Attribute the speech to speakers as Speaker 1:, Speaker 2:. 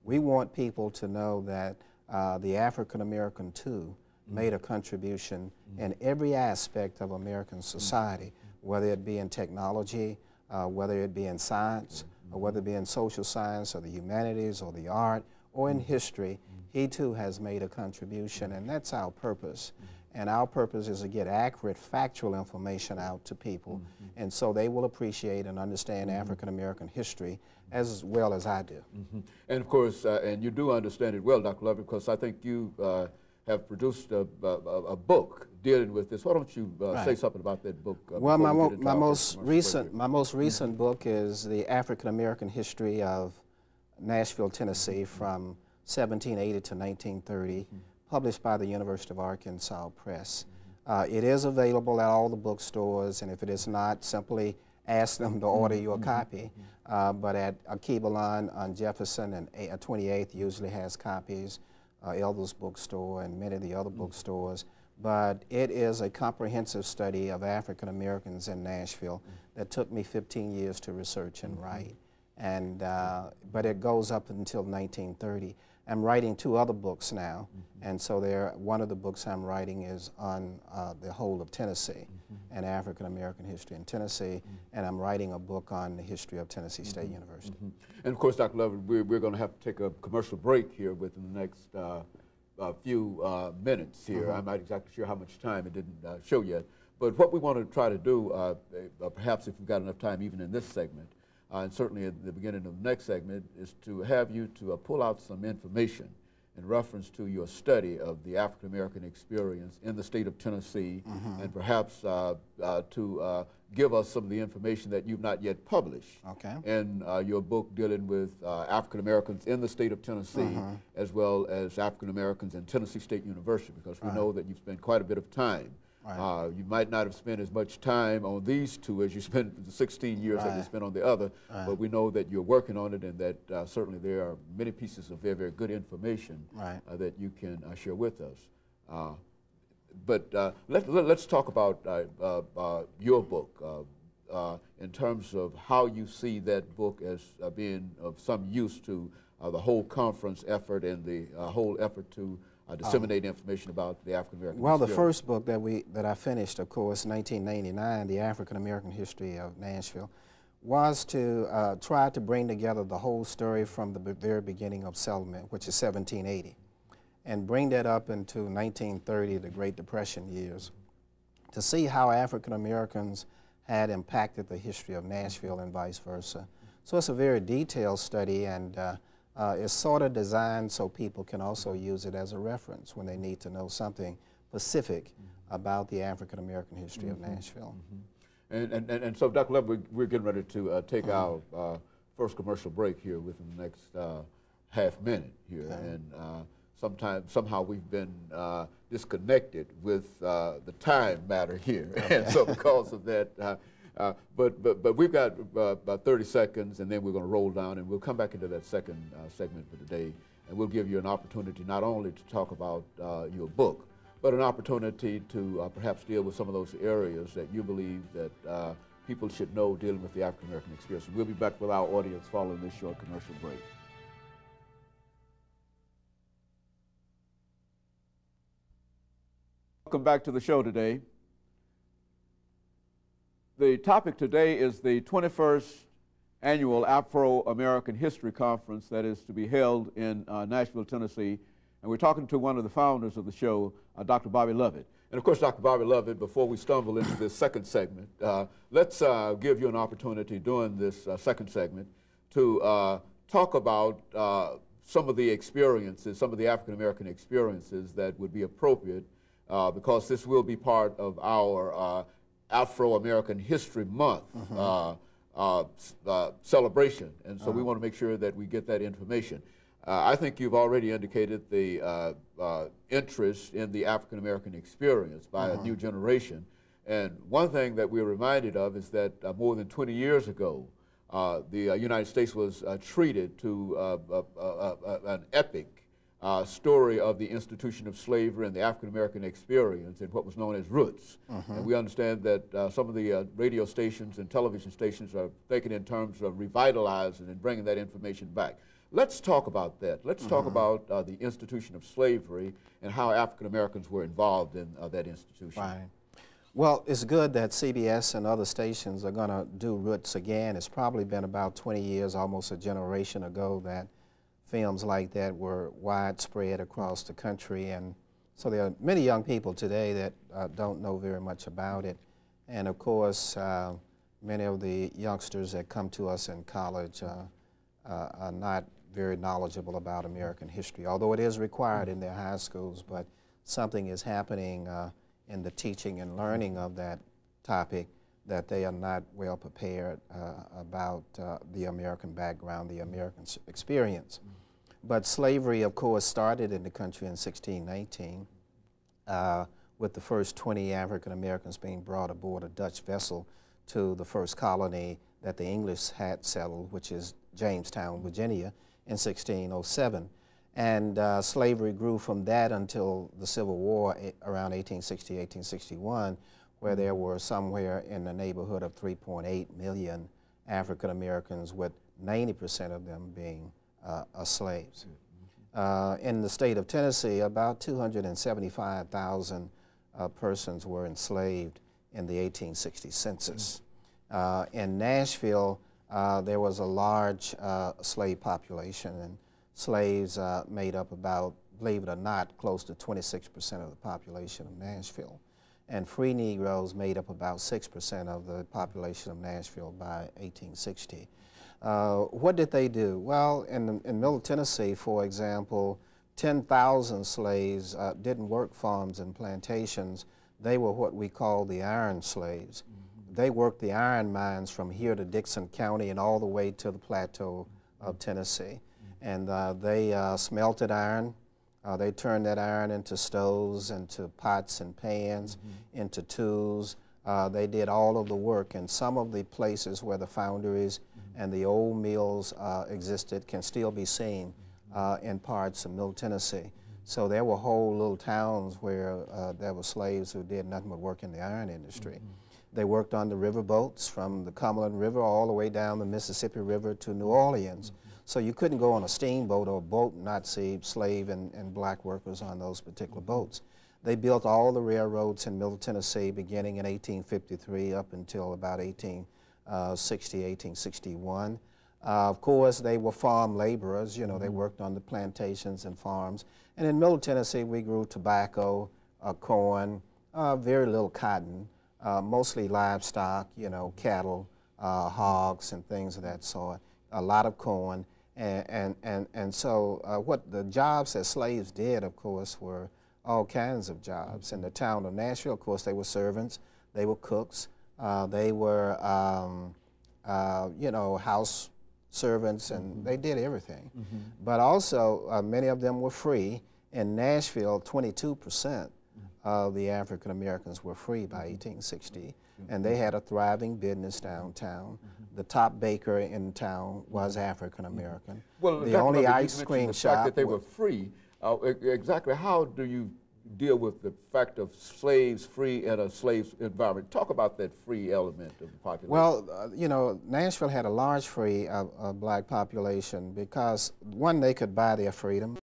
Speaker 1: We want people to know that the African American too made a contribution in every aspect of American society, whether it be in technology, whether it be in science, or whether it be in social science or the humanities or the art or in history. He too has made a contribution, and that's our purpose. And our purpose is to get accurate, factual information out to people, and so they will appreciate and understand African American history as well as I do.
Speaker 2: And of course, and you do understand it well, Dr. Lovett, because I think you have produced a book dealing with this. Why don't you say something about that book?
Speaker 1: Well, my most recent book is the African American history of Nashville, Tennessee, from 1780 to 1930, published by the University of Arkansas Press. It is available at all the bookstores, and if it is not, simply ask them to order you a copy. But at Akibalon on Jefferson and 28th usually has copies, Elder's Bookstore and many of the other bookstores. But it is a comprehensive study of African Americans in Nashville that took me 15 years to research and write. And, but it goes up until 1930. I'm writing 2 other books now, and so one of the books I'm writing is on the whole of Tennessee and African American history in Tennessee, and I'm writing a book on the history of Tennessee State University.
Speaker 2: And of course, Dr. Lovett, we're going to have to take a commercial break here within the next few minutes here. I'm not exactly sure how much time, it didn't show yet, but what we want to try to do, perhaps if we've got enough time even in this segment, and certainly at the beginning of the next segment, is to have you to pull out some information in reference to your study of the African American experience in the state of Tennessee, and perhaps to give us some of the information that you've not yet published in your book dealing with African Americans in the state of Tennessee, as well as African Americans in Tennessee State University, because we know that you've spent quite a bit of time. You might not have spent as much time on these 2 as you spent the 16 years that you spent on the other, but we know that you're working on it, and that certainly there are many pieces of very, very good information that you can share with us. But let's talk about your book in terms of how you see that book as being of some use to the whole conference effort and the whole effort to disseminate information about the African American
Speaker 1: Well, the first book that I finished, of course, 1999, The African American History of Nashville, was to try to bring together the whole story from the very beginning of settlement, which is 1780, and bring that up into 1930, the Great Depression years, to see how African Americans had impacted the history of Nashville and vice versa. So it's a very detailed study, and it's sort of designed so people can also use it as a reference when they need to know something specific about the African American history of Nashville.
Speaker 2: And so, Dr. Lovett, we're getting ready to take our first commercial break here within the next half minute here, and somehow we've been disconnected with the time matter here, and so because of that. But we've got about 30 seconds, and then we're going to roll down, and we'll come back into that second segment for today, and we'll give you an opportunity not only to talk about your book, but an opportunity to perhaps deal with some of those areas that you believe that people should know dealing with the African American experience. We'll be back with our audience following this short commercial break. Welcome back to the show today. The topic today is the 21st Annual Afro-American History Conference that is to be held in Nashville, Tennessee. And we're talking to one of the founders of the show, Dr. Bobby Lovett. And of course, Dr. Bobby Lovett, before we stumble into this second segment, let's give you an opportunity during this second segment to talk about some of the experiences, some of the African-American experiences that would be appropriate, because this will be part of our Afro-American History Month celebration, and so we want to make sure that we get that information. I think you've already indicated the interest in the African-American experience by a new generation, and one thing that we're reminded of is that more than 20 years ago, the United States was treated to an epic story of the institution of slavery and the African-American experience in what was known as Roots. And we understand that some of the radio stations and television stations are thinking in terms of revitalizing and bringing that information back. Let's talk about that. Let's talk about the institution of slavery and how African Americans were involved in that institution.
Speaker 1: Right. Well, it's good that CBS and other stations are going to do Roots again. It's probably been about 20 years, almost a generation ago, that films like that were widespread across the country. And so there are many young people today that don't know very much about it. And of course, many of the youngsters that come to us in college are not very knowledgeable about American history, although it is required in their high schools. But something is happening in the teaching and learning of that topic that they are not well prepared about the American background, the American experience. But slavery, of course, started in the country in 1619 with the first 20 African Americans being brought aboard a Dutch vessel to the first colony that the English had settled, which is Jamestown, Virginia, in 1607. And slavery grew from that until the Civil War around 1860, 1861, where there were somewhere in the neighborhood of 3.8 million African Americans, with 90% of them being slaves. In the state of Tennessee, about 275,000 persons were enslaved in the 1860 census. In Nashville, there was a large slave population, and slaves made up about, believe it or not, close to 26% of the population of Nashville. And free Negroes made up about 6% of the population of Nashville by 1860. What did they do? Well, in Middle Tennessee, for example, 10,000 slaves didn't work farms and plantations. They were what we call the iron slaves. They worked the iron mines from here to Dixon County and all the way to the plateau of Tennessee. And they smelted iron. They turned that iron into stoves, into pots and pans, into tools. They did all of the work. And some of the places where the foundries and the old mills existed can still be seen in parts of Middle Tennessee. So there were whole little towns where there were slaves who did nothing but work in the iron industry. They worked on the river boats from the Cumberland River all the way down the Mississippi River to New Orleans. So you couldn't go on a steamboat or a boat and not see slave and black workers on those particular boats. They built all the railroads in Middle Tennessee beginning in 1853 up until about 1860, 1861. Of course, they were farm laborers. You know, they worked on the plantations and farms. And in Middle Tennessee, we grew tobacco, corn, very little cotton, mostly livestock, you know, cattle, hogs, and things of that sort. A lot of corn. And so what the jobs that slaves did, of course, were all kinds of jobs. In the town of Nashville, of course, they were servants, they were cooks, they were, you know, house servants, and they did everything. But also, many of them were free. In Nashville, 22% of the African Americans were free by 1860, and they had a thriving business downtown. The top baker in town was African American.
Speaker 2: Well,
Speaker 1: the only ice cream shop.
Speaker 2: The fact that they were free, exactly how do you deal with the fact of slaves free in a slave environment? Talk about that free element of the population.
Speaker 1: Well, you know, Nashville had a large free black population because, one, they could buy their freedom.